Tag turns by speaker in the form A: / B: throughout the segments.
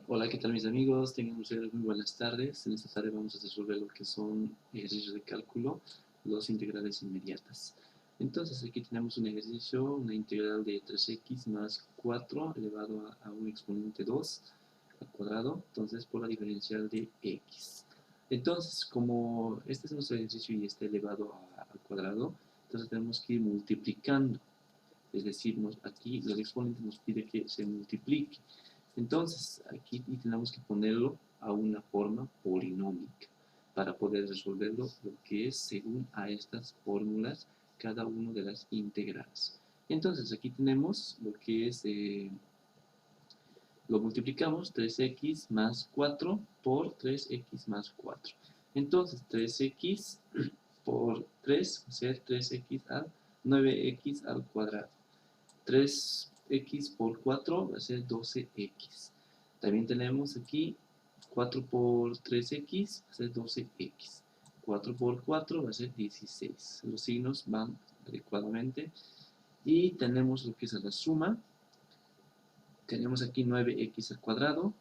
A: Hola, ¿qué tal mis amigos? Tengan ustedes muy buenas tardes. En esta tarde vamos a resolver lo que son ejercicios de cálculo, los integrales inmediatas. Entonces aquí tenemos un ejercicio, una integral de 3x más 4 elevado a un exponente 2 al cuadrado, entonces por la diferencial de x. Entonces, como este es nuestro ejercicio y está elevado al cuadrado, entonces tenemos que ir multiplicando. Es decir, aquí el exponente nos pide que se multiplique. Entonces, aquí tenemos que ponerlo a una forma polinómica para poder resolverlo lo que es según a estas fórmulas cada una de las integrales. Entonces, aquí tenemos lo que es, lo multiplicamos 3x más 4 por 3x más 4. Entonces, 3x por 3 va a ser 3x al 9x al cuadrado. 3x por 4 va a ser 12x. También tenemos aquí 4 por 3x va a ser 12x. 4 por 4 va a ser 16. Los signos van adecuadamente. Y tenemos lo que es la suma. Tenemos aquí 9x al cuadrado.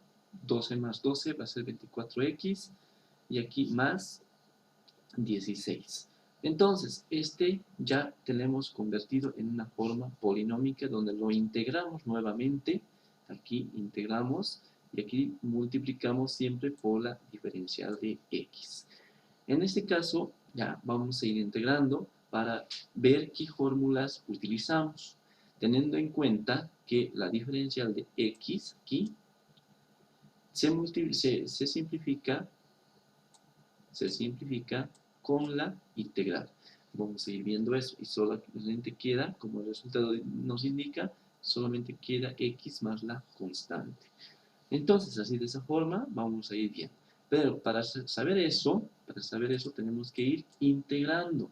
A: 12 más 12 va a ser 24x. Y aquí más 16. Entonces, este ya tenemos convertido en una forma polinómica donde lo integramos nuevamente. Aquí integramos y aquí multiplicamos siempre por la diferencial de x. En este caso, ya vamos a ir integrando para ver qué fórmulas utilizamos, teniendo en cuenta que la diferencial de x aquí se simplifica con la integral. Vamos a ir viendo eso y solamente queda, como el resultado nos indica, solamente queda x más la constante. Entonces, así de esa forma vamos a ir viendo. Pero para saber eso tenemos que ir integrando.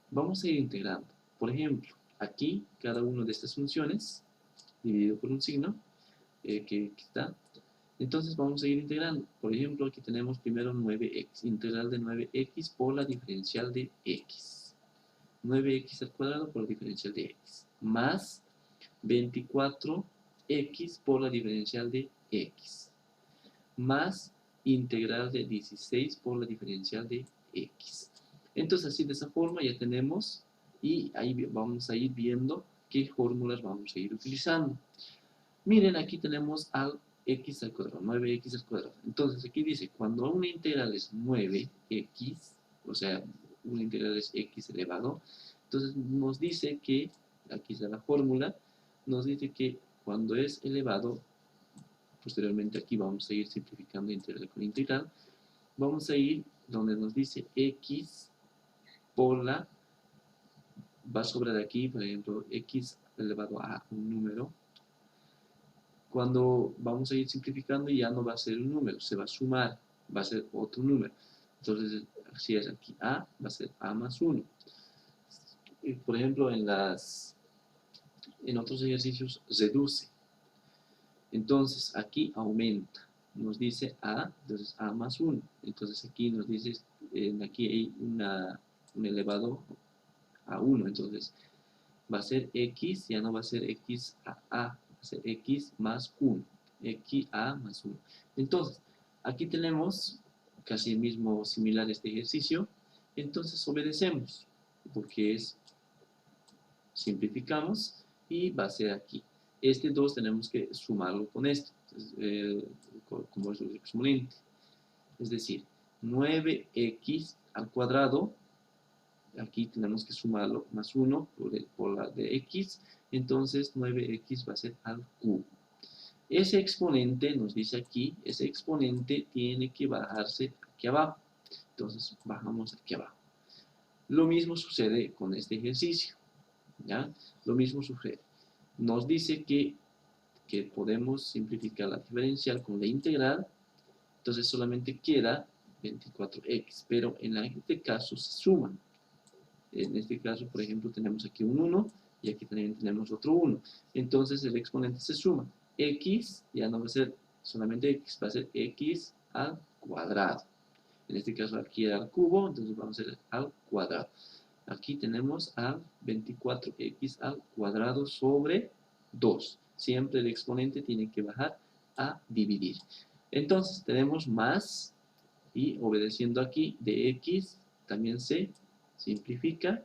A: Vamos a ir integrando. Por ejemplo, aquí cada una de estas funciones, dividido por un signo, que está. Entonces vamos a ir integrando. Por ejemplo, aquí tenemos primero 9x, integral de 9x por la diferencial de x. 9x al cuadrado por la diferencial de x. Más 24x por la diferencial de x. Más integral de 16 por la diferencial de x. Entonces así de esa forma ya tenemos y ahí vamos a ir viendo qué fórmulas vamos a ir utilizando. Miren, aquí tenemos al x al cuadrado, 9x al cuadrado. Entonces aquí dice, cuando una integral es 9x, o sea, una integral es x elevado, entonces nos dice que, aquí está la fórmula, nos dice que cuando es elevado, posteriormente aquí vamos a ir simplificando integral con integral, vamos a ir donde nos dice x por la, va a sobrar aquí, por ejemplo, x elevado a un número. Cuando vamos a ir simplificando ya no va a ser un número, se va a sumar, va a ser otro número. Entonces, si es aquí a, va a ser a más 1. Por ejemplo, en otros ejercicios reduce. Entonces, aquí aumenta. Nos dice a, entonces a más 1. Entonces, aquí nos dice, aquí hay un elevado a 1. Entonces, va a ser x, ya no va a ser x a, va a ser x más 1, x a más 1. Entonces, aquí tenemos casi el mismo similar este ejercicio, entonces obedecemos, porque es, simplificamos y va a ser aquí. Este 2 tenemos que sumarlo con esto, entonces, como es el exponente, es decir, 9x al cuadrado, aquí tenemos que sumarlo más 1 por la de x, entonces 9x va a ser al cubo. Ese exponente, nos dice aquí, ese exponente tiene que bajarse aquí abajo. Entonces bajamos aquí abajo. Lo mismo sucede con este ejercicio. ¿Ya? Lo mismo sucede. Nos dice que podemos simplificar la diferencial con la integral, entonces solamente queda 24x, pero en este caso se suman. En este caso, por ejemplo, tenemos aquí un 1 y aquí también tenemos otro 1. Entonces el exponente se suma. X ya no va a ser solamente x, va a ser x al cuadrado. En este caso aquí era al cubo, entonces vamos a hacer al cuadrado. Aquí tenemos a 24x al cuadrado sobre 2. Siempre el exponente tiene que bajar a dividir. Entonces tenemos más, y obedeciendo aquí de x también se simplifica,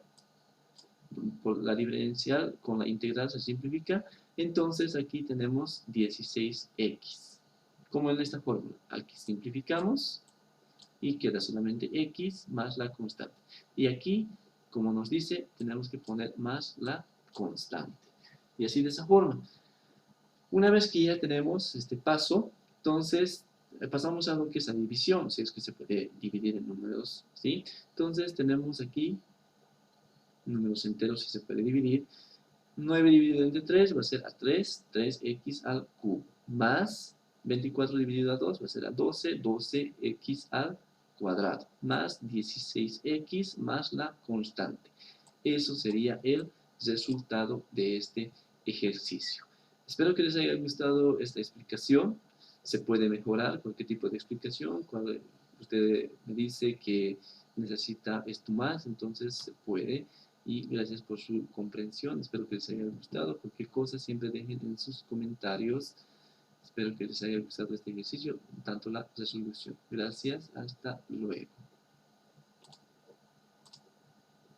A: por la diferencial con la integral se simplifica, entonces aquí tenemos 16x. Como en esta fórmula, aquí simplificamos y queda solamente x más la constante. Y aquí, como nos dice, tenemos que poner más la constante. Y así de esa forma. Una vez que ya tenemos este paso, entonces pasamos a lo que es la división, si es que se puede dividir en números, ¿sí? Entonces tenemos aquí números enteros si se puede dividir. 9 dividido entre 3 va a ser a 3, 3x al cubo, más 24 dividido a 2 va a ser a 12, 12x al cuadrado, más 16x más la constante. Eso sería el resultado de este ejercicio. Espero que les haya gustado esta explicación. Se puede mejorar cualquier tipo de explicación. Cuando usted me dice que necesita esto más, entonces se puede. Y gracias por su comprensión. Espero que les haya gustado. Cualquier cosa siempre dejen en sus comentarios. Espero que les haya gustado este ejercicio, tanto la resolución. Gracias. Hasta luego.